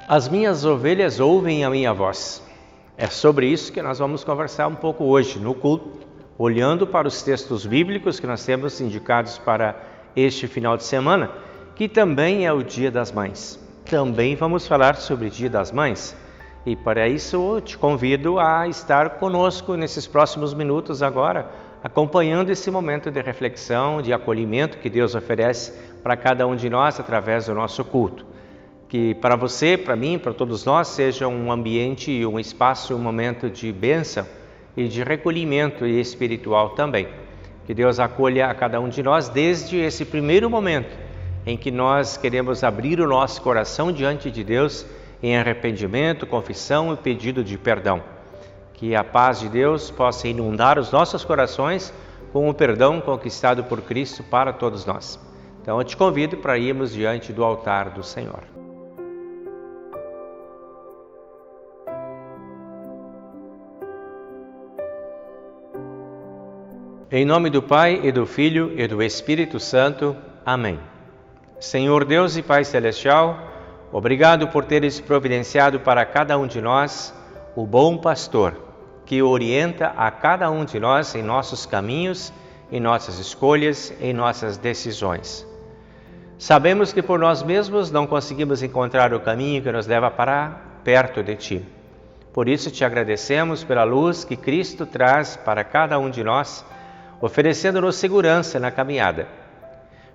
As minhas ovelhas ouvem a minha voz. É sobre isso que nós vamos conversar um pouco hoje no culto, olhando para os textos bíblicos que nós temos indicados para este final de semana, que também é o Dia das Mães. Também vamos falar sobre o Dia das Mães. E para isso eu te convido a estar conosco nesses próximos minutos agora, acompanhando esse momento de reflexão, de acolhimento que Deus oferece para cada um de nós através do nosso culto. Que para você, para mim, para todos nós, seja um ambiente, um espaço, um momento de bênção e de recolhimento espiritual também. Que Deus acolha a cada um de nós desde esse primeiro momento em que nós queremos abrir o nosso coração diante de Deus em arrependimento, confissão e pedido de perdão. Que a paz de Deus possa inundar os nossos corações com o perdão conquistado por Cristo para todos nós. Então eu te convido para irmos diante do altar do Senhor. Em nome do Pai, e do Filho, e do Espírito Santo. Amém. Senhor Deus e Pai Celestial, obrigado por teres providenciado para cada um de nós o bom pastor, que orienta a cada um de nós em nossos caminhos, em nossas escolhas, em nossas decisões. Sabemos que por nós mesmos não conseguimos encontrar o caminho que nos leva para perto de Ti. Por isso te agradecemos pela luz que Cristo traz para cada um de nós, oferecendo-nos segurança na caminhada.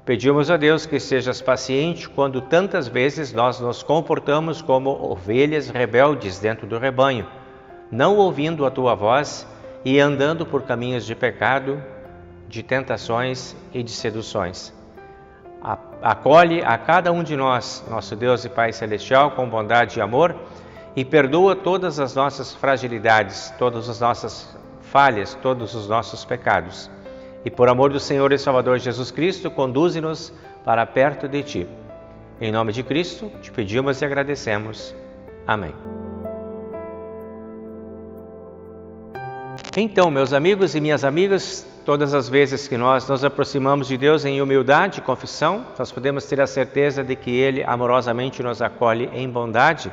Pedimos a Deus que sejas paciente quando tantas vezes nós nos comportamos como ovelhas rebeldes dentro do rebanho, não ouvindo a Tua voz e andando por caminhos de pecado, de tentações e de seduções. Acolhe a cada um de nós, nosso Deus e Pai Celestial, com bondade e amor, e perdoa todas as nossas fragilidades, todas as nossas falhas, todos os nossos pecados. E por amor do Senhor e Salvador Jesus Cristo, conduze-nos para perto de Ti. Em nome de Cristo, te pedimos e agradecemos. Amém. Então, meus amigos e minhas amigas, todas as vezes que nós nos aproximamos de Deus em humildade e confissão, nós podemos ter a certeza de que Ele amorosamente nos acolhe em bondade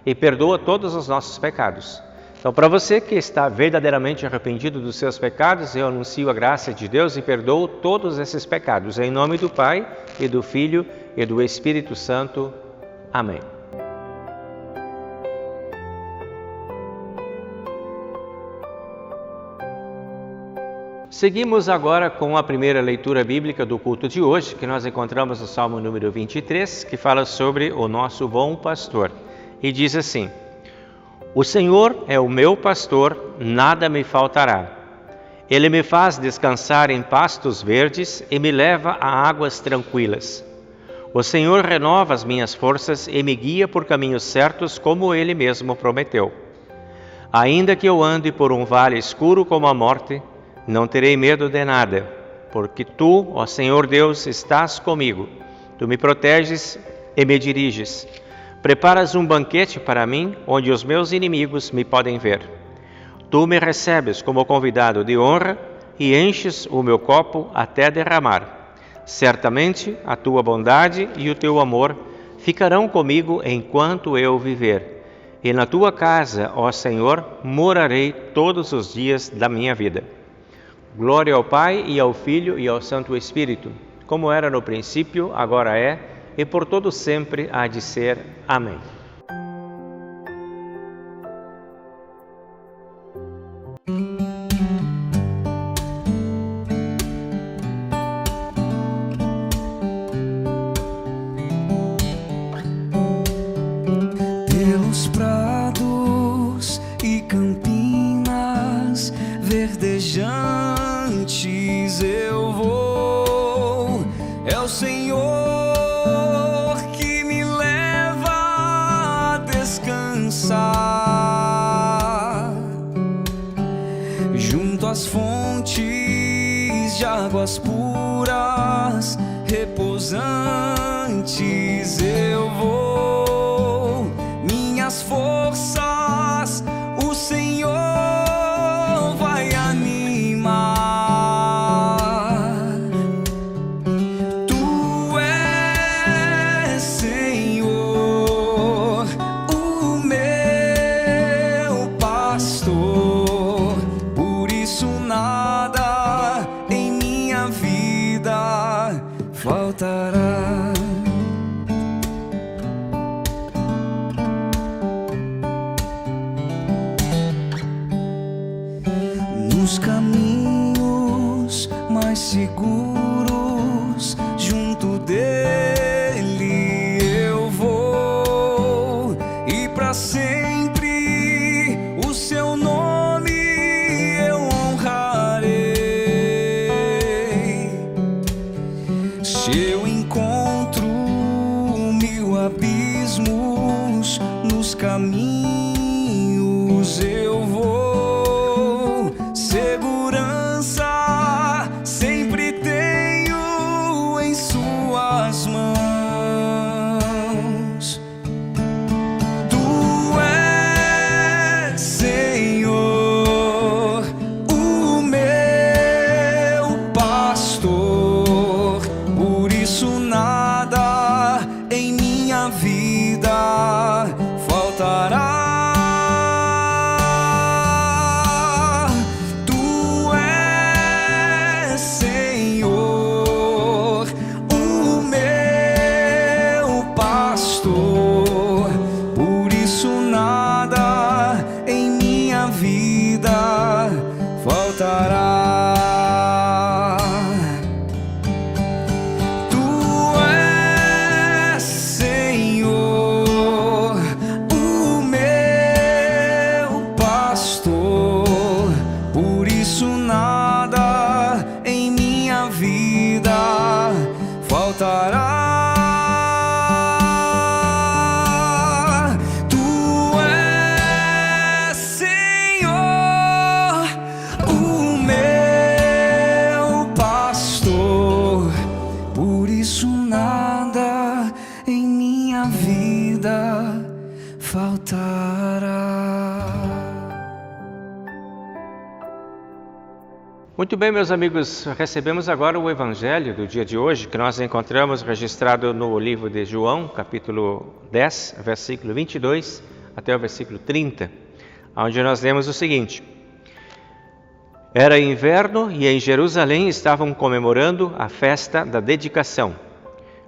e perdoa todos os nossos pecados. Então, para você que está verdadeiramente arrependido dos seus pecados, eu anuncio a graça de Deus e perdoo todos esses pecados. Em nome do Pai, e do Filho, e do Espírito Santo. Amém. Seguimos agora com a primeira leitura bíblica do culto de hoje, que nós encontramos no Salmo número 23, que fala sobre o nosso bom pastor. E diz assim: O Senhor é o meu pastor, nada me faltará. Ele me faz descansar em pastos verdes e me leva a águas tranquilas. O Senhor renova as minhas forças e me guia por caminhos certos, como Ele mesmo prometeu. Ainda que eu ande por um vale escuro como a morte, não terei medo de nada, porque Tu, ó Senhor Deus, estás comigo. Tu me proteges e me diriges. Preparas um banquete para mim, onde os meus inimigos me podem ver. Tu me recebes como convidado de honra e enches o meu copo até derramar. Certamente a Tua bondade e o Teu amor ficarão comigo enquanto eu viver. E na Tua casa, ó Senhor, morarei todos os dias da minha vida. Glória ao Pai, e ao Filho, e ao Santo Espírito, como era no princípio, agora é, e por todo sempre há de ser. Amém. Pelos prados e campinas verdejantes eu vou, é o Senhor que me leva a descansar junto às fontes de águas puras, repousantes eu vou, minhas forças o Senhor vai animar. Tu és Senhor, nos caminhos mais seguros, junto dele eu vou, e para sempre o seu nome eu honrarei. Se eu encontro 1000 abismos nos caminhos, eu vou, segurança sempre tenho em suas mãos. Tu és, Senhor, o meu pastor, por isso nada em minha vida faltará. Tu és, Senhor, o meu pastor, por isso nada em minha vida faltará. Tu és, Senhor, o meu pastor, por isso nada em minha vida faltará. Tu és, Senhor, o meu pastor, por isso nada em minha vida faltará. Muito bem, meus amigos, recebemos agora o Evangelho do dia de hoje, que nós encontramos registrado no livro de João, capítulo 10, versículo 22 até o versículo 30, onde nós lemos o seguinte: Era inverno e em Jerusalém estavam comemorando a festa da dedicação.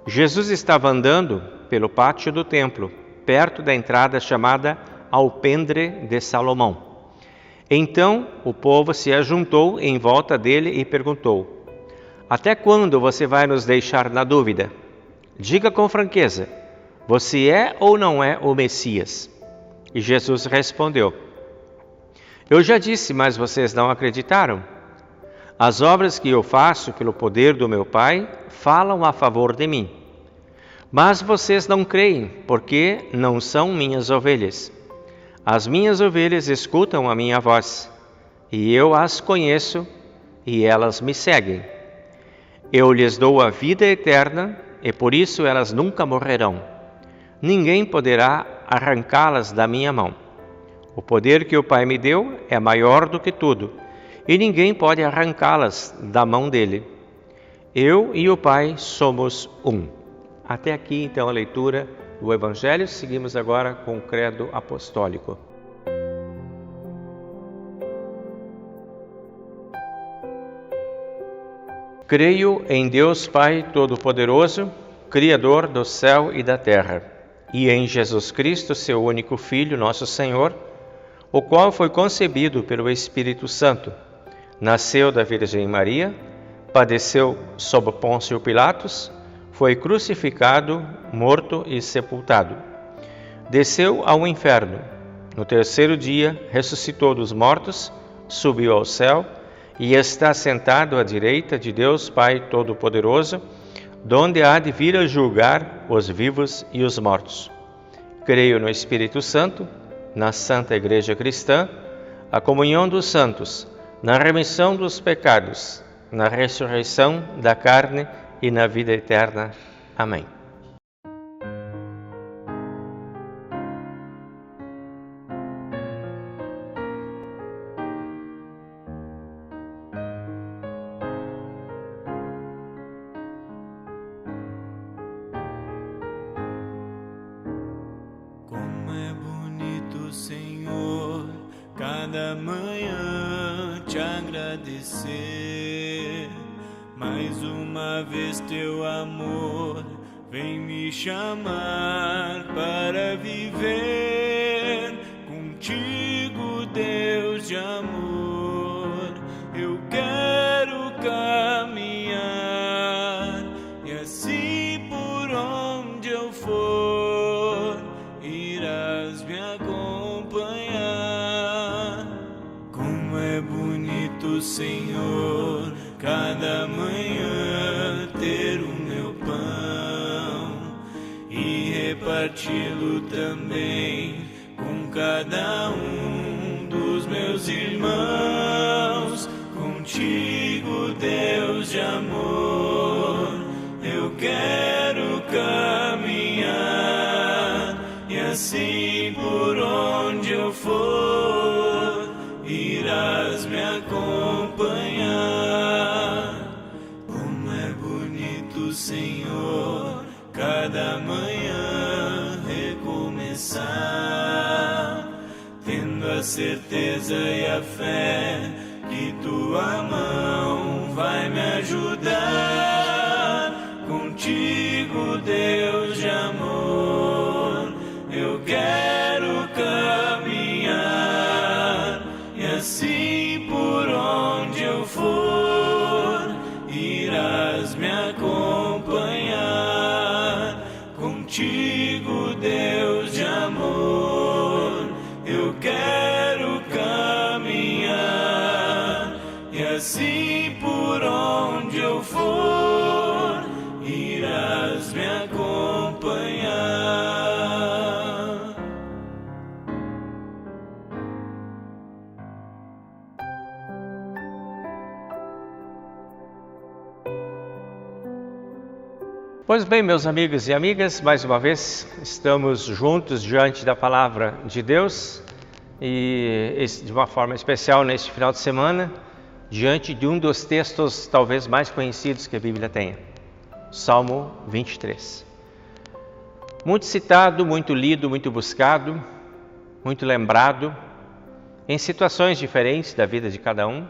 Jesus estava andando pelo pátio do templo, perto da entrada chamada Alpendre de Salomão. Então o povo se ajuntou em volta dele e perguntou: Até quando você vai nos deixar na dúvida? Diga com franqueza, você é ou não é o Messias? E Jesus respondeu: Eu já disse, mas vocês não acreditaram. As obras que eu faço pelo poder do meu Pai falam a favor de mim. Mas vocês não creem, porque não são minhas ovelhas. As minhas ovelhas escutam a minha voz, e eu as conheço, e elas me seguem. Eu lhes dou a vida eterna, e por isso elas nunca morrerão. Ninguém poderá arrancá-las da minha mão. O poder que o Pai me deu é maior do que tudo, e ninguém pode arrancá-las da mão dele. Eu e o Pai somos um. Até aqui, então, a leitura do Evangelho. Seguimos agora com o credo apostólico. Creio em Deus Pai Todo-Poderoso, Criador do céu e da terra, e em Jesus Cristo, seu único Filho, nosso Senhor, o qual foi concebido pelo Espírito Santo, nasceu da Virgem Maria, padeceu sob Pôncio Pilatos, foi crucificado, morto e sepultado. Desceu ao inferno. No terceiro dia, ressuscitou dos mortos, subiu ao céu e está sentado à direita de Deus Pai Todo-Poderoso, donde há de vir a julgar os vivos e os mortos. Creio no Espírito Santo, na Santa Igreja Cristã, a comunhão dos santos, na remissão dos pecados, na ressurreição da carne e na vida eterna. Amém. Como é bonito, Senhor, cada manhã te agradecer. Mais uma vez teu amor vem me chamar para viver contigo, Deus de amor. bonito, Senhor, cada manhã ter o meu pão e reparti-lo também com cada um dos meus irmãos. Contigo, Deus de amor, eu quero caminhar, e assim por onde eu for, irás me acompanhar. Como é bonito, Senhor, cada manhã recomeçar, tendo a certeza e a fé que tua mão vai me ajudar. Contigo, Deus de amor, eu quero caminhar, e assim por onde eu for, irás me acompanhar. Contigo, Deus de amor, eu quero caminhar, e assim por onde eu for, irás me acompanhar. Pois bem, meus amigos e amigas, mais uma vez estamos juntos diante da Palavra de Deus e de uma forma especial neste final de semana, diante de um dos textos talvez mais conhecidos que a Bíblia tenha, Salmo 23. Muito citado, muito lido, muito buscado, muito lembrado, em situações diferentes da vida de cada um,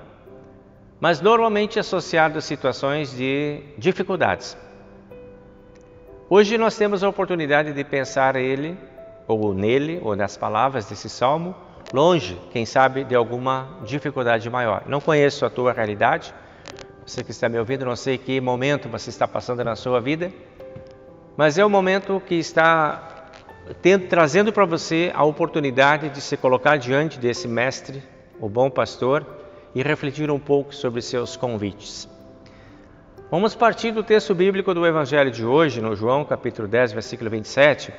mas normalmente associado a situações de dificuldades. Hoje nós temos a oportunidade de pensar nele, ou nas palavras desse salmo, longe, quem sabe, de alguma dificuldade maior. Não conheço a tua realidade, você que está me ouvindo, não sei que momento você está passando na sua vida, mas é o momento que está trazendo para você a oportunidade de se colocar diante desse mestre, o bom pastor, e refletir um pouco sobre seus convites. Vamos partir do texto bíblico do Evangelho de hoje, no João capítulo 10, versículo 27,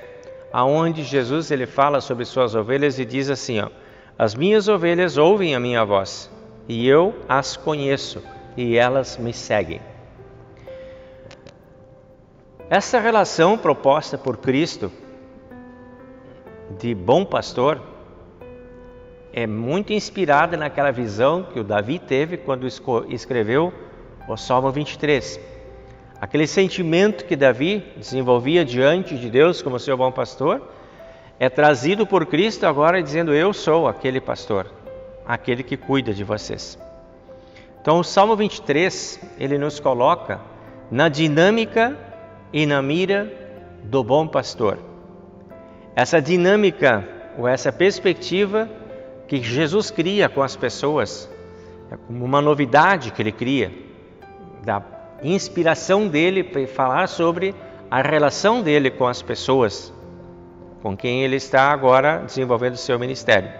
aonde Jesus ele fala sobre suas ovelhas e diz assim, as minhas ovelhas ouvem a minha voz, e eu as conheço, e elas me seguem. Essa relação proposta por Cristo, de bom pastor, é muito inspirada naquela visão que o Davi teve quando escreveu o Salmo 23. Aquele sentimento que Davi desenvolvia diante de Deus como seu bom pastor, é trazido por Cristo agora dizendo, eu sou aquele pastor, aquele que cuida de vocês. Então o Salmo 23, ele nos coloca na dinâmica e na mira do bom pastor. Essa dinâmica, ou essa perspectiva que Jesus cria com as pessoas, é como uma novidade que ele cria, da inspiração dele para falar sobre a relação dele com as pessoas, com quem ele está agora desenvolvendo o seu ministério.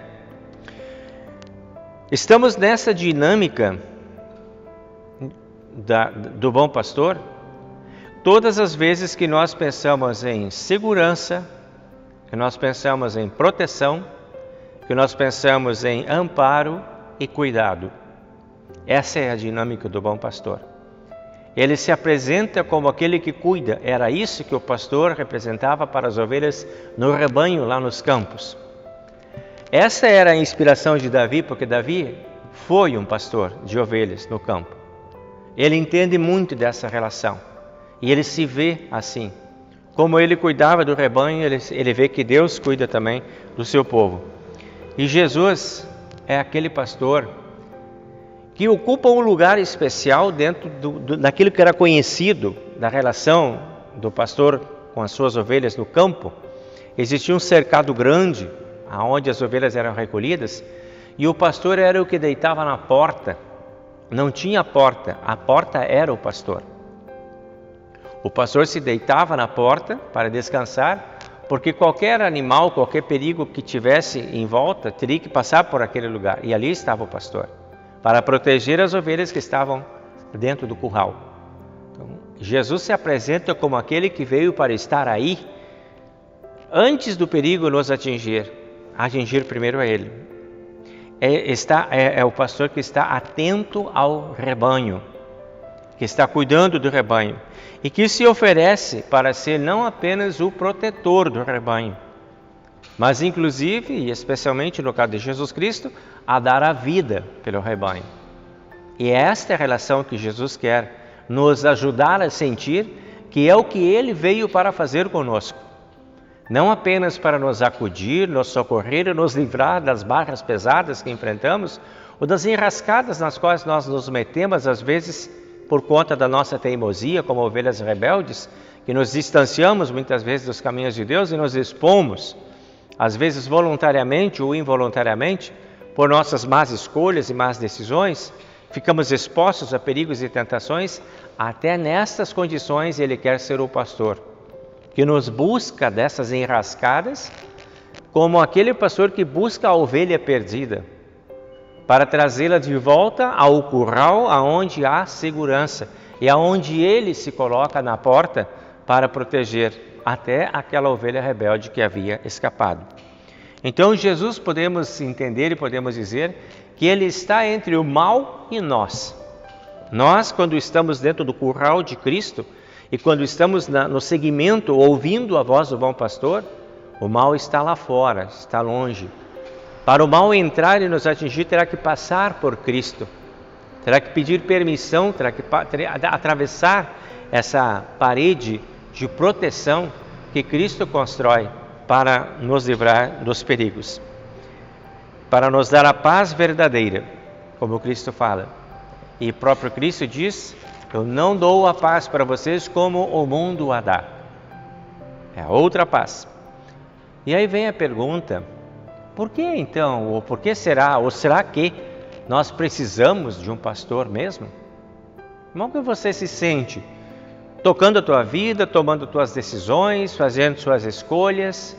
Estamos nessa dinâmica do bom pastor, todas as vezes que nós pensamos em segurança, que nós pensamos em proteção, que nós pensamos em amparo e cuidado. Essa é a dinâmica do bom pastor. Ele se apresenta como aquele que cuida. Era isso que o pastor representava para as ovelhas no rebanho lá nos campos. Essa era a inspiração de Davi, porque Davi foi um pastor de ovelhas no campo. Ele entende muito dessa relação e ele se vê assim. Como ele cuidava do rebanho, ele vê que Deus cuida também do seu povo. E Jesus é aquele pastor que ocupa um lugar especial dentro daquilo que era conhecido da relação do pastor com as suas ovelhas no campo. Existia um cercado grande, onde as ovelhas eram recolhidas, e o pastor era o que deitava na porta. Não tinha porta, a porta era o pastor. O pastor se deitava na porta para descansar, porque qualquer animal, qualquer perigo que tivesse em volta, teria que passar por aquele lugar, e ali estava o pastor. para proteger as ovelhas que estavam dentro do curral. Então, Jesus se apresenta como aquele que veio para estar aí antes do perigo nos atingir primeiro a Ele. É o pastor que está atento ao rebanho, que está cuidando do rebanho e que se oferece para ser não apenas o protetor do rebanho, mas inclusive, e especialmente no caso de Jesus Cristo, a dar a vida pelo rebanho. E esta é a relação que Jesus quer nos ajudar a sentir, que é o que Ele veio para fazer conosco. Não apenas para nos acudir, nos socorrer e nos livrar das barras pesadas que enfrentamos, ou das enrascadas nas quais nós nos metemos, às vezes, por conta da nossa teimosia, como ovelhas rebeldes, que nos distanciamos muitas vezes dos caminhos de Deus e nos expomos, às vezes voluntariamente ou involuntariamente, por nossas más escolhas e más decisões, ficamos expostos a perigos e tentações. Até nestas condições Ele quer ser o pastor, que nos busca dessas enrascadas, como aquele pastor que busca a ovelha perdida, para trazê-la de volta ao curral, aonde há segurança e aonde Ele se coloca na porta para proteger até aquela ovelha rebelde que havia escapado. Então Jesus, podemos entender e podemos dizer que Ele está entre o mal e nós. Nós, quando estamos dentro do curral de Cristo e quando estamos no seguimento, ouvindo a voz do bom pastor, o mal está lá fora, está longe. Para o mal entrar e nos atingir, terá que passar por Cristo, terá que pedir permissão, terá que atravessar essa parede de proteção que Cristo constrói para nos livrar dos perigos, para nos dar a paz verdadeira, como Cristo fala. E o próprio Cristo diz: eu não dou a paz para vocês como o mundo a dá. É a outra paz. E aí vem a pergunta: por que então, ou por que será, ou será que nós precisamos de um pastor mesmo? Como que você se sente? Tocando a tua vida, tomando tuas decisões, fazendo suas escolhas,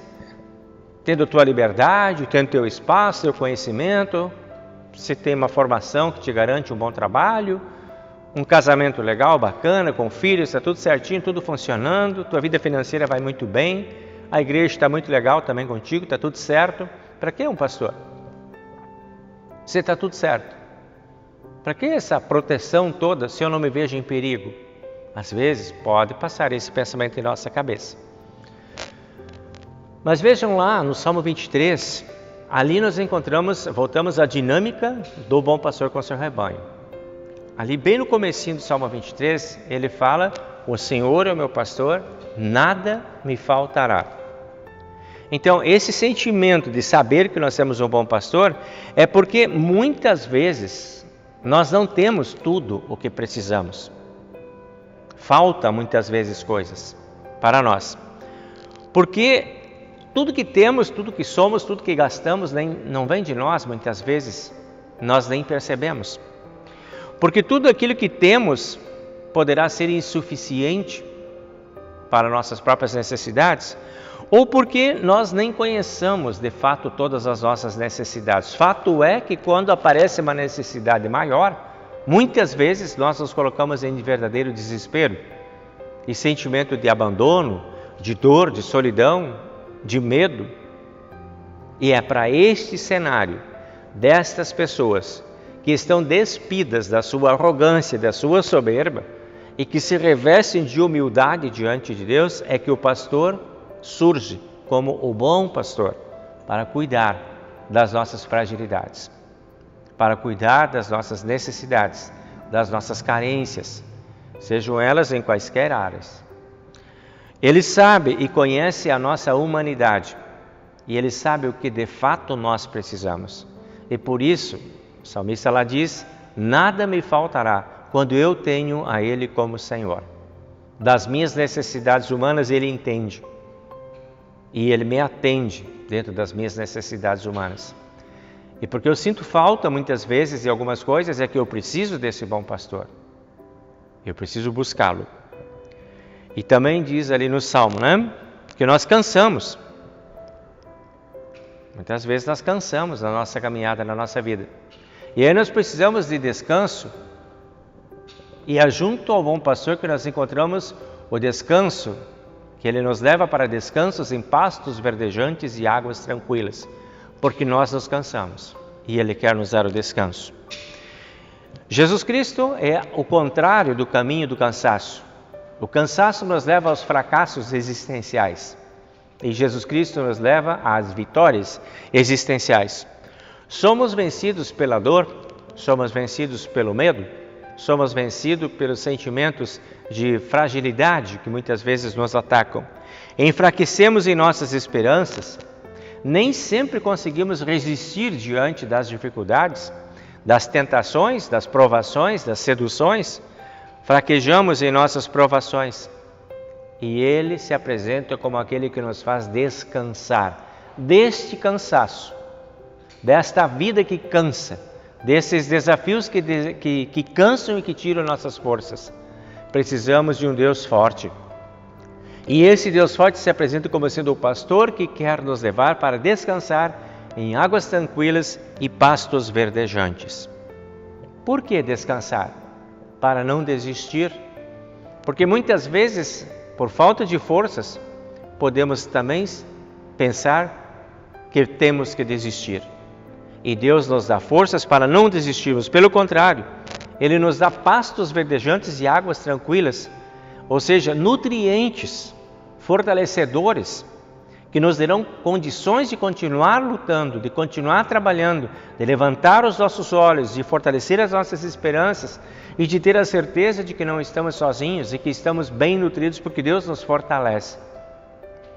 tendo tua liberdade, tendo teu espaço, teu conhecimento, você tem uma formação que te garante um bom trabalho, um casamento legal, bacana, com filhos, está tudo certinho, tudo funcionando, tua vida financeira vai muito bem, a igreja está muito legal também contigo, está tudo certo. Para que um pastor? Se está tudo certo. Para que essa proteção toda se eu não me vejo em perigo? Às vezes pode passar esse pensamento em nossa cabeça. Mas vejam lá no Salmo 23, ali nós voltamos à dinâmica do bom pastor com seu rebanho. Ali bem no comecinho do Salmo 23, ele fala: o Senhor é o meu pastor, nada me faltará. Então, esse sentimento de saber que nós temos um bom pastor é porque muitas vezes nós não temos tudo o que precisamos. Falta muitas vezes coisas para nós. Porque tudo que temos, tudo que somos, tudo que gastamos não vem de nós, muitas vezes nós nem percebemos. Porque tudo aquilo que temos poderá ser insuficiente para nossas próprias necessidades, ou porque nós nem conheçamos de fato todas as nossas necessidades. Fato é que quando aparece uma necessidade maior, muitas vezes nós nos colocamos em verdadeiro desespero e sentimento de abandono, de dor, de solidão, de medo. E é para este cenário destas pessoas que estão despidas da sua arrogância, da sua soberba e que se revestem de humildade diante de Deus, é que o pastor surge como o bom pastor para cuidar das nossas fragilidades, para cuidar das nossas necessidades, das nossas carências, sejam elas em quaisquer áreas. Ele sabe e conhece a nossa humanidade e Ele sabe o que de fato nós precisamos. E por isso, o salmista lá diz: nada me faltará quando eu tenho a Ele como Senhor. Das minhas necessidades humanas Ele entende e Ele me atende dentro das minhas necessidades humanas. E porque eu sinto falta muitas vezes de algumas coisas, é que eu preciso desse bom pastor. Eu preciso buscá-lo. E também diz ali no Salmo, né? Que nós cansamos. Muitas vezes nós cansamos na nossa caminhada, na nossa vida. E aí nós precisamos de descanso. E é junto ao bom pastor que nós encontramos o descanso, que ele nos leva para descansos em pastos verdejantes e águas tranquilas, porque nós nos cansamos e ele quer nos dar o descanso. Jesus Cristo é o contrário do caminho do cansaço. O cansaço nos leva aos fracassos existenciais e Jesus Cristo nos leva às vitórias existenciais. Somos vencidos pela dor, somos vencidos pelo medo, somos vencidos pelos sentimentos de fragilidade que muitas vezes nos atacam. Enfraquecemos em nossas esperanças, nem sempre conseguimos resistir diante das dificuldades, das tentações, das provações, das seduções, fraquejamos em nossas provações. E Ele se apresenta como aquele que nos faz descansar deste cansaço, desta vida que cansa, desses desafios que cansam e que tiram nossas forças. Precisamos de um Deus forte. E esse Deus forte se apresenta como sendo o pastor que quer nos levar para descansar em águas tranquilas e pastos verdejantes. Por que descansar? Para não desistir. Porque muitas vezes, por falta de forças, podemos também pensar que temos que desistir. E Deus nos dá forças para não desistirmos. Pelo contrário, Ele nos dá pastos verdejantes e águas tranquilas, ou seja, nutrientes, fortalecedores, que nos darão condições de continuar lutando, de continuar trabalhando, de levantar os nossos olhos, de fortalecer as nossas esperanças e de ter a certeza de que não estamos sozinhos e que estamos bem nutridos porque Deus nos fortalece.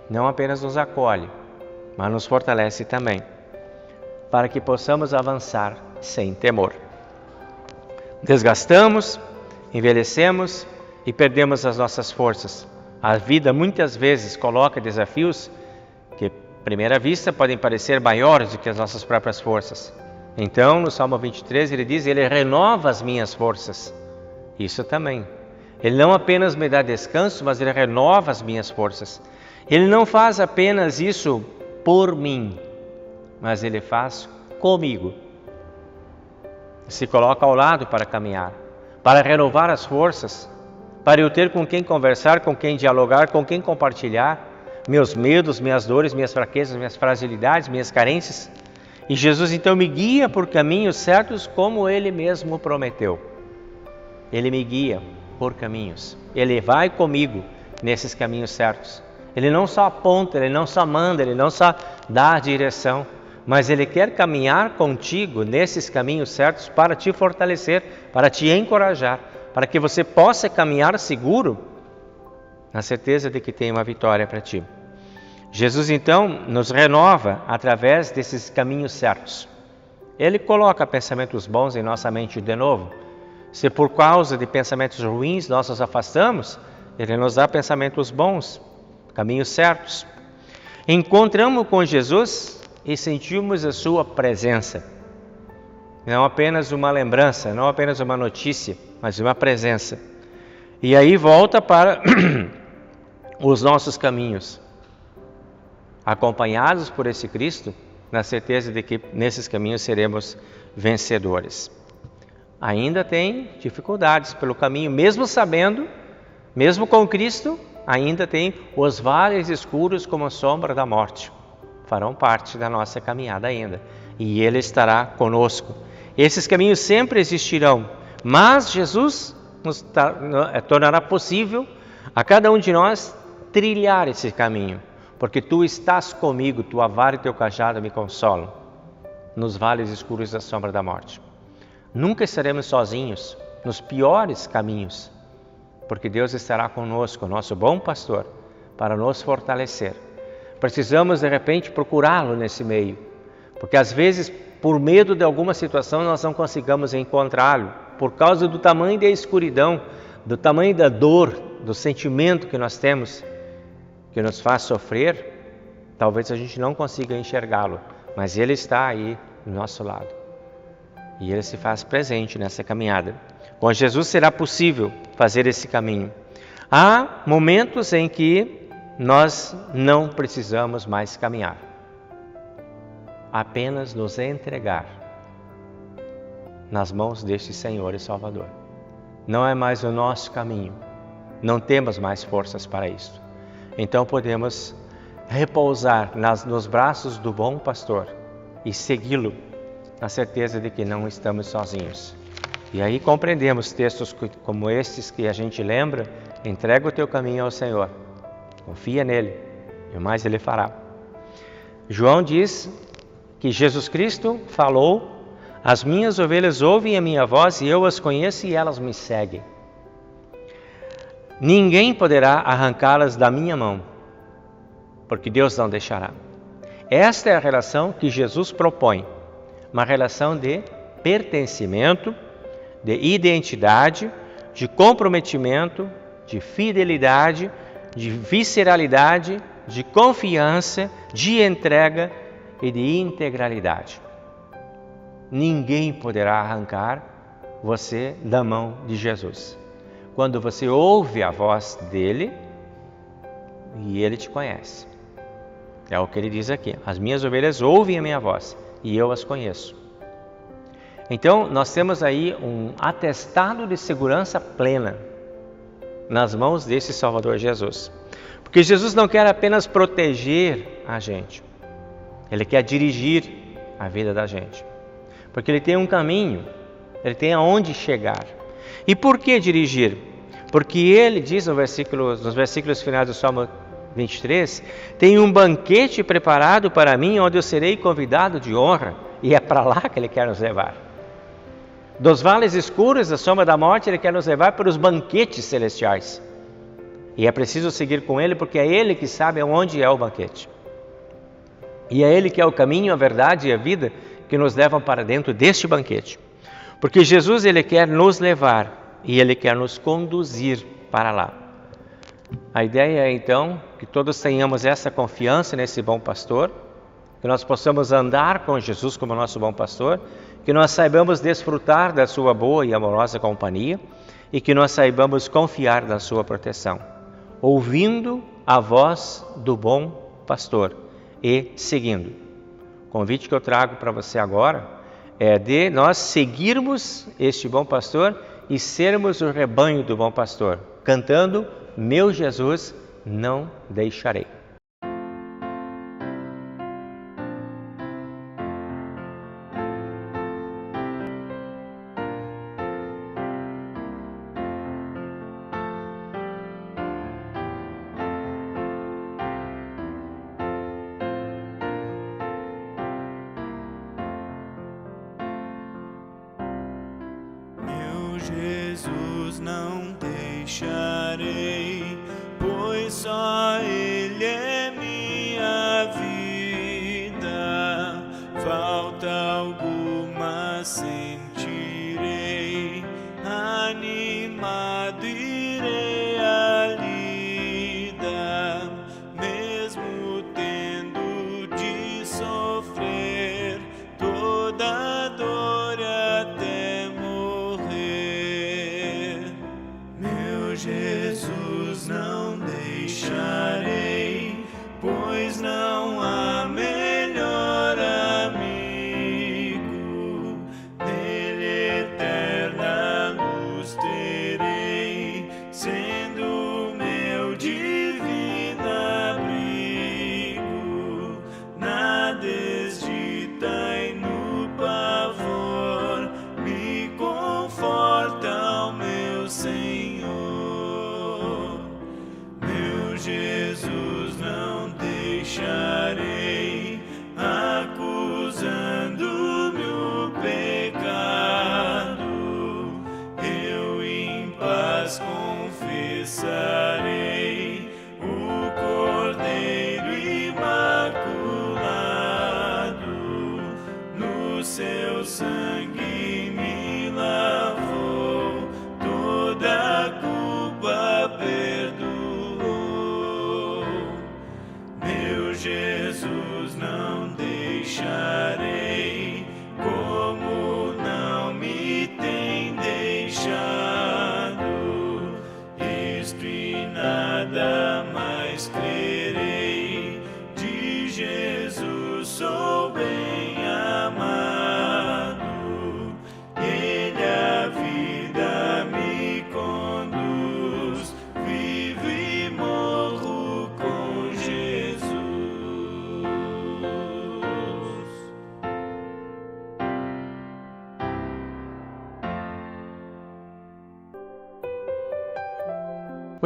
Não apenas nos acolhe, mas nos fortalece também, para que possamos avançar sem temor. Desgastamos, envelhecemos e perdemos as nossas forças. A vida muitas vezes coloca desafios que, à primeira vista, podem parecer maiores do que as nossas próprias forças. Então, no Salmo 23, ele diz: Ele renova as minhas forças. Isso também. Ele não apenas me dá descanso, mas Ele renova as minhas forças. Ele não faz apenas isso por mim, mas Ele faz comigo. Se coloca ao lado para caminhar, para renovar as forças, para eu ter com quem conversar, com quem dialogar, com quem compartilhar meus medos, minhas dores, minhas fraquezas, minhas fragilidades, minhas carências. E Jesus então me guia por caminhos certos como Ele mesmo prometeu. Ele me guia por caminhos. Ele vai comigo nesses caminhos certos. Ele não só aponta, Ele não só manda, Ele não só dá a direção, mas Ele quer caminhar contigo nesses caminhos certos para te fortalecer, para te encorajar, para que você possa caminhar seguro, na certeza de que tem uma vitória para ti. Jesus então nos renova através desses caminhos certos. Ele coloca pensamentos bons em nossa mente de novo. Se por causa de pensamentos ruins nós nos afastamos, Ele nos dá pensamentos bons, caminhos certos. Encontramos com Jesus e sentimos a Sua presença. Não apenas uma lembrança, não apenas uma notícia, mas uma presença. E aí volta para os nossos caminhos, acompanhados por esse Cristo, na certeza de que nesses caminhos seremos vencedores. Ainda tem dificuldades pelo caminho, mesmo sabendo, mesmo com Cristo, ainda tem os vales escuros como a sombra da morte. Farão parte da nossa caminhada ainda. E Ele estará conosco. Esses caminhos sempre existirão, mas Jesus nos tornará possível a cada um de nós trilhar esse caminho, porque Tu estás comigo, Tua vara e Teu cajado me consolam nos vales escuros da sombra da morte. Nunca estaremos sozinhos nos piores caminhos, porque Deus estará conosco, nosso bom pastor, para nos fortalecer. Precisamos de repente procurá-lo nesse meio, porque às vezes por medo de alguma situação nós não consigamos encontrá-lo, por causa do tamanho da escuridão, do tamanho da dor, do sentimento que nós temos, que nos faz sofrer. Talvez a gente não consiga enxergá-lo, mas Ele está aí do nosso lado. E Ele se faz presente nessa caminhada. Com Jesus será possível fazer esse caminho. Há momentos em que nós não precisamos mais caminhar. Apenas nos entregar. nas mãos deste Senhor e Salvador. Não é mais o nosso caminho, não temos mais forças para isso. Então podemos repousar nos braços do bom pastor e segui-lo na certeza de que não estamos sozinhos. E aí compreendemos textos como estes que a gente lembra: entrega o teu caminho ao Senhor, confia nele e o mais ele fará. João diz que Jesus Cristo falou: as minhas ovelhas ouvem a minha voz e eu as conheço e elas me seguem. Ninguém poderá arrancá-las da minha mão, porque Deus não deixará. Esta é a relação que Jesus propõe, uma relação de pertencimento, de identidade, de comprometimento, de fidelidade, de visceralidade, de confiança, de entrega e de integralidade. Ninguém poderá arrancar você da mão de Jesus. Quando você ouve a voz dele e ele te conhece. É o que ele diz aqui: as minhas ovelhas ouvem a minha voz e eu as conheço. Então nós temos aí um atestado de segurança plena nas mãos desse Salvador Jesus. Porque Jesus não quer apenas proteger a gente, ele quer dirigir a vida da gente. Porque ele tem um caminho, ele tem aonde chegar. E por que dirigir? Porque ele diz nos versículos finais do Salmo 23, tem um banquete preparado para mim, onde eu serei convidado de honra, e é para lá que ele quer nos levar. Dos vales escuros, da sombra da morte, ele quer nos levar para os banquetes celestiais. E é preciso seguir com ele, porque é ele que sabe onde é o banquete. E é ele que é o caminho, a verdade e a vida que nos levam para dentro deste banquete. Porque Jesus, ele quer nos levar e ele quer nos conduzir para lá. A ideia é então que todos tenhamos essa confiança nesse bom pastor, que nós possamos andar com Jesus como nosso bom pastor, que nós saibamos desfrutar da sua boa e amorosa companhia e que nós saibamos confiar na sua proteção, ouvindo a voz do bom pastor e seguindo. O convite que eu trago para você agora é de nós seguirmos este bom pastor e sermos o rebanho do bom pastor, cantando: meu Jesus não deixarei. Jesus não deixarei, pois só Ele é minha vida. Falta alguma sentirei, animado irei à lida, mesmo tendo de sofrer toda a dor até morrer. Meu Jesus não deixarei, pois não há melhor amigo. Nele eterna luz terei,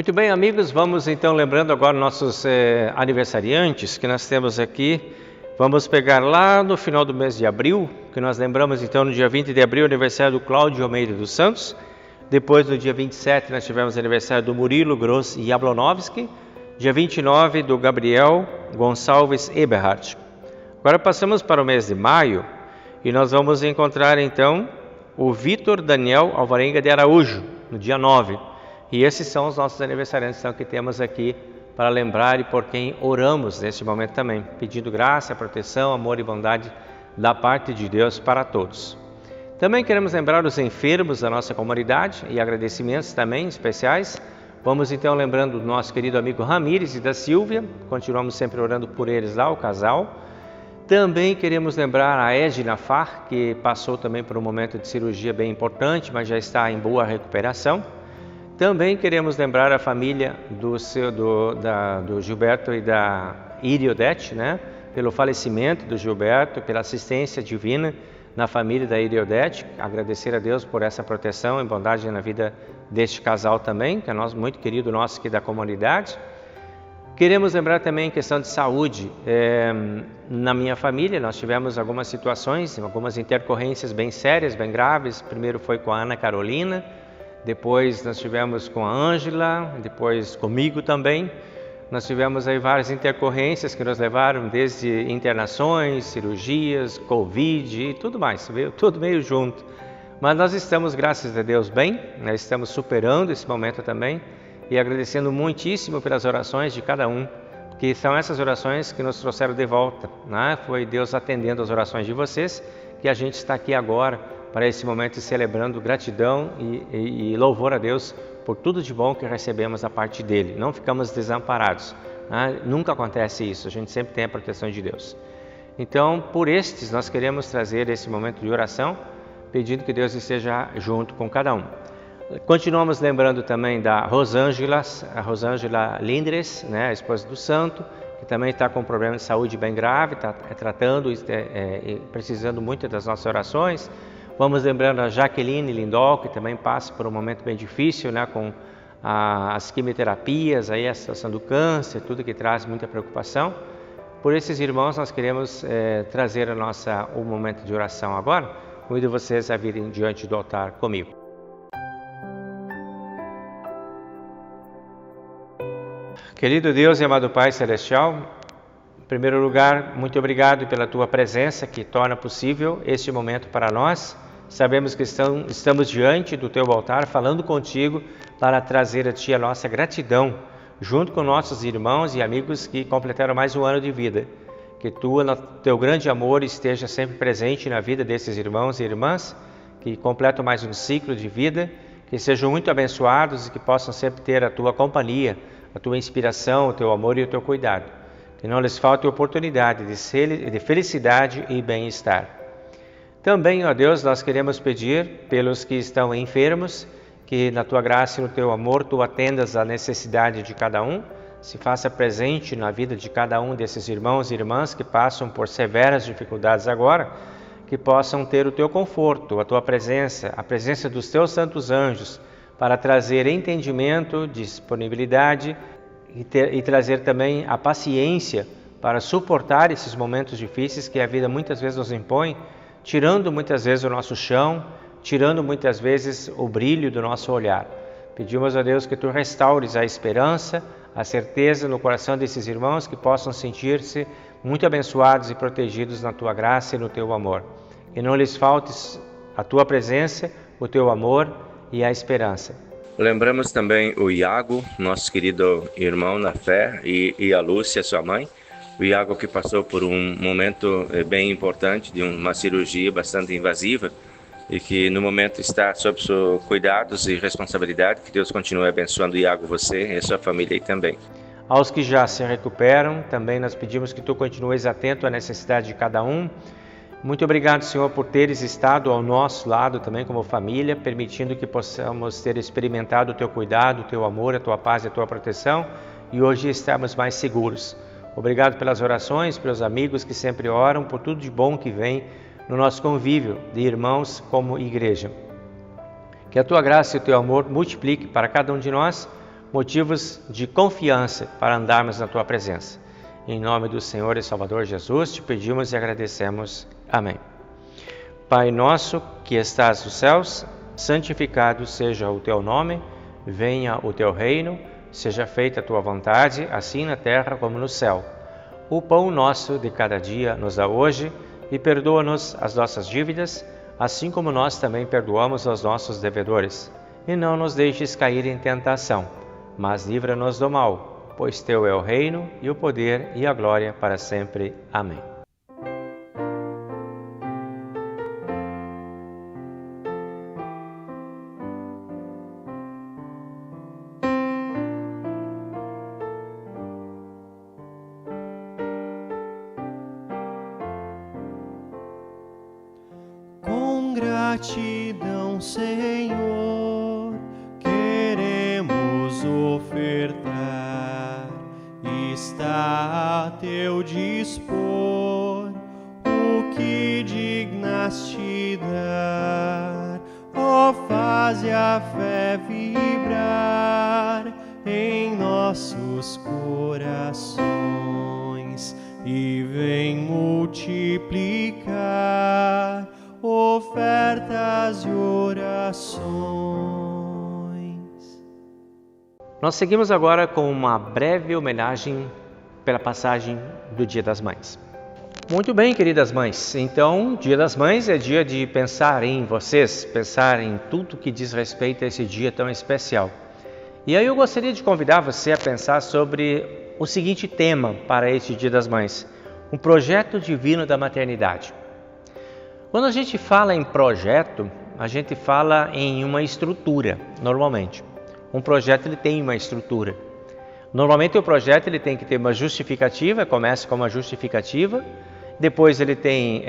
Muito bem, amigos, vamos então lembrando agora nossos aniversariantes que nós temos aqui. Vamos pegar lá no final do mês de abril, que nós lembramos então no dia 20 de abril, aniversário do Cláudio Almeida dos Santos. Depois, no dia 27, nós tivemos aniversário do Murilo Gross Jablonowski. Dia 29, do Gabriel Gonçalves Eberhardt. Agora passamos para o mês de maio e nós vamos encontrar então o Vitor Daniel Alvarenga de Araújo, no dia 9. E esses são os nossos aniversariantes então, que temos aqui para lembrar e por quem oramos neste momento também, pedindo graça, proteção, amor e bondade da parte de Deus para todos. Também queremos lembrar os enfermos da nossa comunidade e agradecimentos também especiais. Vamos então lembrando do nosso querido amigo Ramires e da Silvia, continuamos sempre orando por eles lá, o casal. Também queremos lembrar a Edna Farr, que passou também por um momento de cirurgia bem importante, mas já está em boa recuperação. Também queremos lembrar a família do Gilberto e da Iriodete, né? Pelo falecimento do Gilberto, pela assistência divina na família da Iriodete. Agradecer a Deus por essa proteção e bondade na vida deste casal também, que é muito querido nosso aqui da comunidade. Queremos lembrar também em questão de saúde. Na minha família nós tivemos algumas situações, algumas intercorrências bem sérias, bem graves. Primeiro foi com a Ana Carolina, depois nós tivemos com a Ângela, depois comigo também. Nós tivemos aí várias intercorrências que nos levaram desde internações, cirurgias, Covid e tudo mais, veio tudo meio junto. Mas nós estamos, graças a Deus, bem, nós estamos superando esse momento também e agradecendo muitíssimo pelas orações de cada um, que são essas orações que nos trouxeram de volta, né? Foi Deus atendendo as orações de vocês que a gente está aqui agora para esse momento celebrando gratidão e louvor a Deus por tudo de bom que recebemos da parte dele. Não ficamos desamparados, né? Nunca acontece isso, a gente sempre tem a proteção de Deus. Então, por estes, nós queremos trazer esse momento de oração, pedindo que Deus esteja junto com cada um. Continuamos lembrando também da Rosângela Lindres, né, a esposa do santo, que também está com um problema de saúde bem grave, está tratando e precisando muito das nossas orações. Vamos lembrando a Jaqueline Lindol, que também passa por um momento bem difícil, né, com as quimioterapias, aí a situação do câncer, tudo que traz muita preocupação. Por esses irmãos nós queremos trazer o momento de oração agora. Convido vocês a virem diante do altar comigo. Querido Deus e amado Pai Celestial, em primeiro lugar, muito obrigado pela Tua presença que torna possível este momento para nós. Sabemos que estamos diante do Teu altar, falando contigo para trazer a Ti a nossa gratidão, junto com nossos irmãos e amigos que completaram mais um ano de vida. Que Teu grande amor esteja sempre presente na vida desses irmãos e irmãs, que completam mais um ciclo de vida, que sejam muito abençoados e que possam sempre ter a Tua companhia, a Tua inspiração, o Teu amor e o Teu cuidado. Que não lhes falte oportunidade de felicidade e bem-estar. Também, ó Deus, nós queremos pedir pelos que estão enfermos, que na Tua graça e no Teu amor Tu atendas a necessidade de cada um, se faça presente na vida de cada um desses irmãos e irmãs que passam por severas dificuldades agora, que possam ter o Teu conforto, a Tua presença, a presença dos Teus santos anjos, para trazer entendimento, disponibilidade e trazer também a paciência para suportar esses momentos difíceis que a vida muitas vezes nos impõe, tirando muitas vezes o nosso chão, tirando muitas vezes o brilho do nosso olhar. Pedimos a Deus que Tu restaures a esperança, a certeza no coração desses irmãos, que possam sentir-se muito abençoados e protegidos na Tua graça e no Teu amor. Que não lhes falte a Tua presença, o Teu amor e a esperança. Lembramos também o Iago, nosso querido irmão na fé, e a Lúcia, sua mãe. O Iago que passou por um momento bem importante, de uma cirurgia bastante invasiva, e que no momento está sob seus cuidados e responsabilidade. Que Deus continue abençoando o Iago, você e a sua família aí também. Aos que já se recuperam, também nós pedimos que Tu continues atento à necessidade de cada um. Muito obrigado, Senhor, por teres estado ao nosso lado também como família, permitindo que possamos ter experimentado o Teu cuidado, o Teu amor, a Tua paz e a Tua proteção, e hoje estamos mais seguros. Obrigado pelas orações, pelos amigos que sempre oram, por tudo de bom que vem no nosso convívio de irmãos como igreja. Que a Tua graça e o Teu amor multiplique para cada um de nós motivos de confiança para andarmos na Tua presença. Em nome do Senhor e Salvador Jesus, te pedimos e agradecemos. Amém. Pai nosso que estás nos céus, santificado seja o Teu nome, venha o Teu reino, seja feita a Tua vontade, assim na terra como no céu. O pão nosso de cada dia nos dá hoje e perdoa-nos as nossas dívidas, assim como nós também perdoamos aos nossos devedores. E não nos deixes cair em tentação, mas livra-nos do mal, pois Teu é o reino e o poder e a glória para sempre. Amém. Com gratidão, Senhor, queremos ofertar. Está a Teu dispor o que dignaste dar. Ó, faze a fé vibrar em nossos corações e vem multiplicar ofertas e orações. Nós seguimos agora com uma breve homenagem pela passagem do Dia das Mães. Muito bem, queridas mães, então Dia das Mães é dia de pensar em vocês, pensar em tudo que diz respeito a esse dia tão especial. E aí eu gostaria de convidar você a pensar sobre o seguinte tema para este Dia das Mães: um projeto divino da maternidade. Quando a gente fala em projeto, a gente fala em uma estrutura, normalmente. Um projeto ele tem uma estrutura. Normalmente o projeto ele tem que ter uma justificativa, começa com uma justificativa, depois ele tem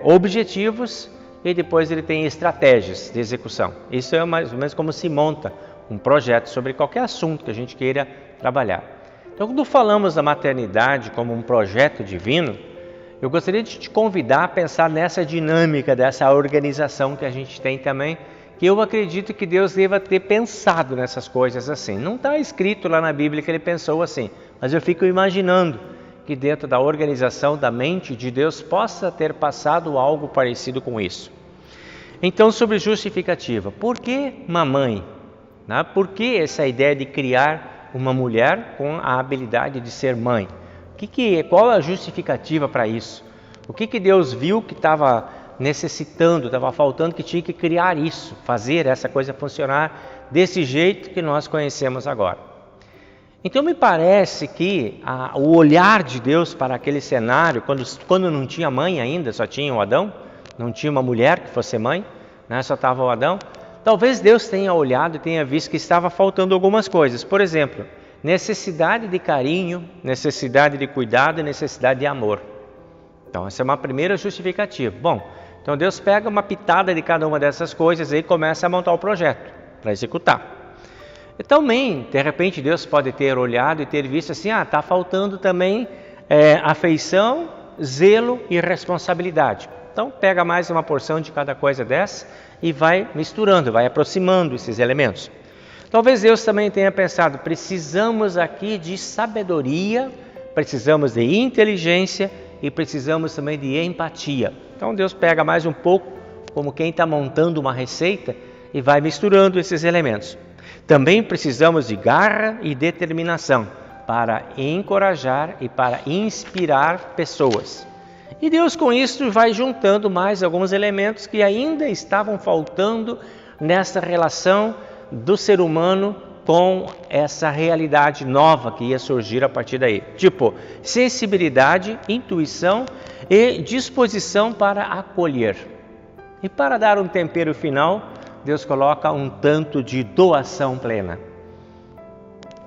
objetivos e depois ele tem estratégias de execução. Isso é mais ou menos como se monta um projeto sobre qualquer assunto que a gente queira trabalhar. Então, quando falamos da maternidade como um projeto divino, eu gostaria de te convidar a pensar nessa dinâmica, dessa organização que a gente tem também, que eu acredito que Deus deva ter pensado nessas coisas assim. Não está escrito lá na Bíblia que Ele pensou assim, mas eu fico imaginando que dentro da organização da mente de Deus possa ter passado algo parecido com isso. Então, sobre justificativa, por que mamãe? Por que essa ideia de criar uma mulher com a habilidade de ser mãe? Qual é a justificativa para isso? O que Deus viu que estava necessitando, estava faltando, que tinha que criar isso, fazer essa coisa funcionar desse jeito que nós conhecemos agora? Então me parece que o olhar de Deus para aquele cenário, quando não tinha mãe ainda, só tinha o Adão, não tinha uma mulher que fosse mãe, só estava o Adão, talvez Deus tenha olhado e tenha visto que estava faltando algumas coisas. Por exemplo, necessidade de carinho, necessidade de cuidado e necessidade de amor. Então essa é uma primeira justificativa. Bom, então Deus pega uma pitada de cada uma dessas coisas e começa a montar o projeto para executar. E também, de repente, Deus pode ter olhado e ter visto assim, está faltando também afeição, zelo e responsabilidade. Então pega mais uma porção de cada coisa dessa e vai misturando, vai aproximando esses elementos. Talvez Deus também tenha pensado, precisamos aqui de sabedoria, precisamos de inteligência e precisamos também de empatia. Então Deus pega mais um pouco, como quem está montando uma receita, e vai misturando esses elementos. Também precisamos de garra e determinação para encorajar e para inspirar pessoas. E Deus com isso vai juntando mais alguns elementos que ainda estavam faltando nessa relação do ser humano com essa realidade nova que ia surgir a partir daí. Tipo, sensibilidade, intuição e disposição para acolher. E para dar um tempero final, Deus coloca um tanto de doação plena.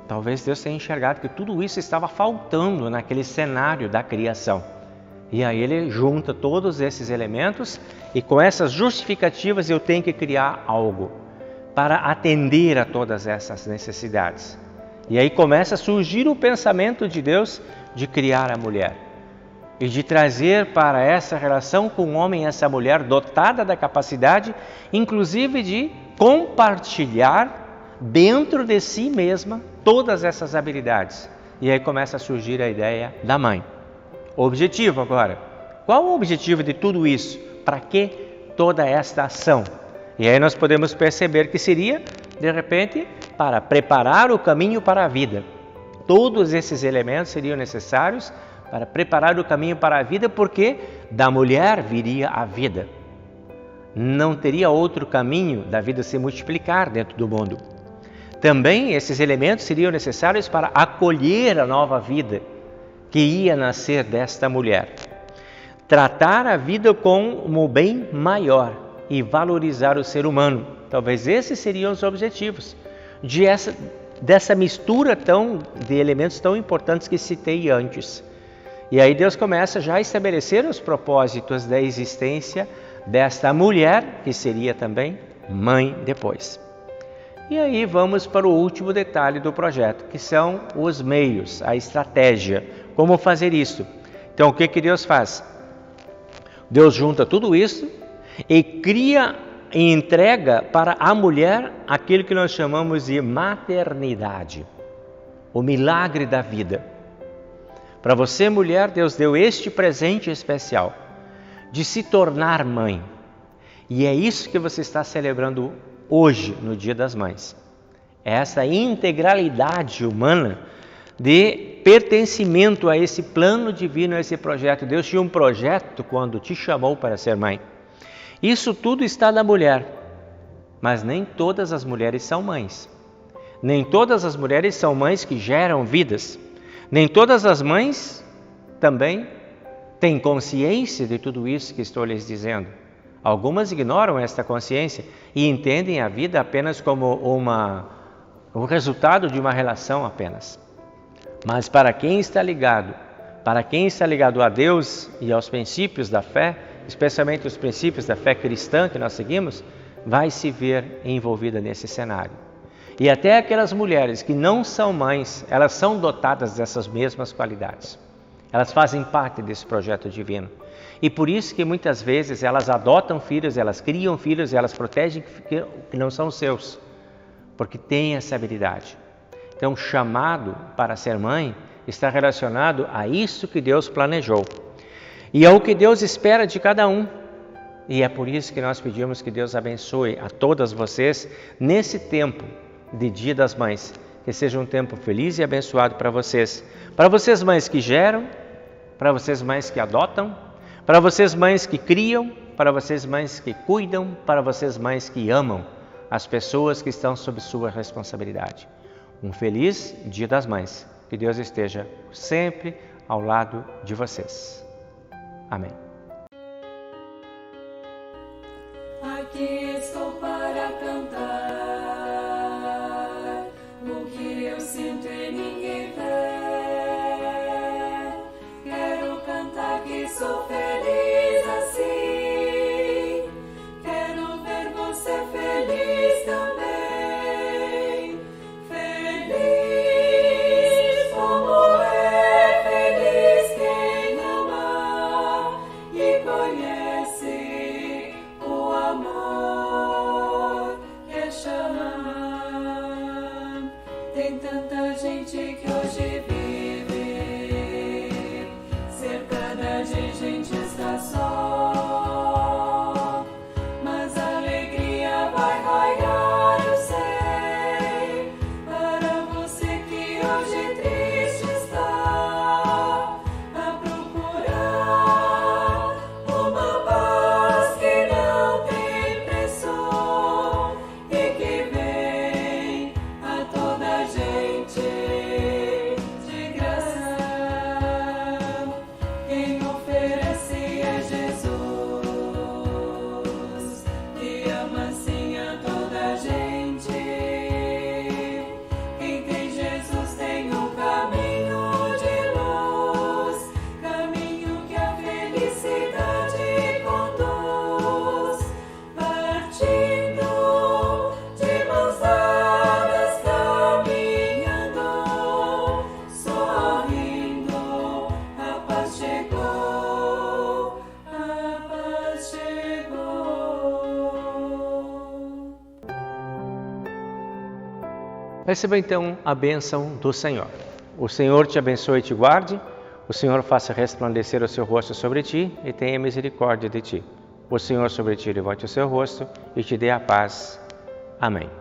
Talvez Deus tenha enxergado que tudo isso estava faltando naquele cenário da criação. E aí Ele junta todos esses elementos e com essas justificativas eu tenho que criar algo para atender a todas essas necessidades. E aí começa a surgir o pensamento de Deus de criar a mulher e de trazer para essa relação com o homem essa mulher dotada da capacidade, inclusive de compartilhar dentro de si mesma todas essas habilidades. E aí começa a surgir a ideia da mãe. O objetivo agora. Qual o objetivo de tudo isso? Para que toda esta ação? E aí nós podemos perceber que seria, de repente, para preparar o caminho para a vida. Todos esses elementos seriam necessários para preparar o caminho para a vida, porque da mulher viria a vida. Não teria outro caminho da vida se multiplicar dentro do mundo. Também esses elementos seriam necessários para acolher a nova vida que ia nascer desta mulher. Tratar a vida como o bem maior e valorizar o ser humano. Talvez esses seriam os objetivos dessa mistura de elementos tão importantes que citei antes. E aí Deus começa já a estabelecer os propósitos da existência desta mulher, que seria também mãe depois. E aí vamos para o último detalhe do projeto, que são os meios, a estratégia, como fazer isso. Então o que Deus faz? Deus junta tudo isso e cria e entrega para a mulher aquilo que nós chamamos de maternidade, o milagre da vida. Para você, mulher, Deus deu este presente especial de se tornar mãe. E é isso que você está celebrando hoje, no Dia das Mães. É essa integralidade humana de pertencimento a esse plano divino, a esse projeto. Deus tinha um projeto quando te chamou para ser mãe. Isso tudo está na mulher, mas nem todas as mulheres são mães. Nem todas as mulheres são mães que geram vidas. Nem todas as mães também têm consciência de tudo isso que estou lhes dizendo. Algumas ignoram esta consciência e entendem a vida apenas como o resultado de uma relação apenas. Mas para quem está ligado a Deus e aos princípios da fé, especialmente os princípios da fé cristã que nós seguimos, vai se ver envolvida nesse cenário. E até aquelas mulheres que não são mães, elas são dotadas dessas mesmas qualidades. Elas fazem parte desse projeto divino. E por isso que muitas vezes elas adotam filhos, elas criam filhos, elas protegem que não são seus, porque têm essa habilidade. Então, o chamado para ser mãe está relacionado a isso que Deus planejou. E é o que Deus espera de cada um. E é por isso que nós pedimos que Deus abençoe a todas vocês nesse tempo de Dia das Mães. Que seja um tempo feliz e abençoado para vocês. Para vocês mães que geram, para vocês mães que adotam, para vocês mães que criam, para vocês mães que cuidam, para vocês mães que amam as pessoas que estão sob sua responsabilidade. Um feliz Dia das Mães. Que Deus esteja sempre ao lado de vocês. Amém. Aqui estou para cantar o que eu sinto e ninguém vê. Quero cantar que sou feliz assim. Quero ver você feliz também. Feliz como é feliz quem ama e conhece o amor que chama. Tem tanta gente que hoje vive cercada de gente está só, mas a alegria vai raiar, eu sei, para você que hoje triste está a procurar uma paz que não tem preço e que vem a toda gente Receba então a bênção do Senhor. O Senhor te abençoe e te guarde. O Senhor faça resplandecer o seu rosto sobre ti e tenha misericórdia de ti. O Senhor sobre ti levante o seu rosto e te dê a paz. Amém.